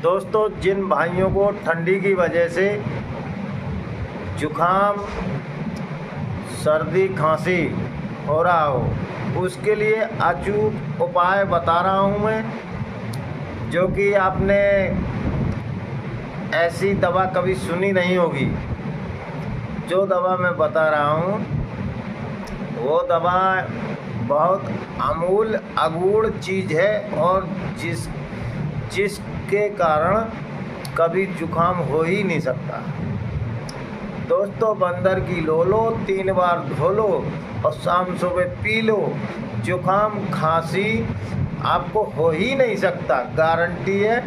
दोस्तों, जिन भाइयों को ठंडी की वजह से जुखाम, सर्दी, खांसी हो रहा हो, उसके लिए अचूक उपाय बता रहा हूँ मैं, जो कि आपने ऐसी दवा कभी सुनी नहीं होगी। जो दवा मैं बता रहा हूँ वो दवा बहुत अमूल्य अगूढ़ चीज़ है और जिसके कारण कभी जुखाम हो ही नहीं सकता। दोस्तों, बंदर की लो 3 बार धो लो और शाम सुबह पी लो, जुखाम खांसी आपको हो ही नहीं सकता, गारंटी है।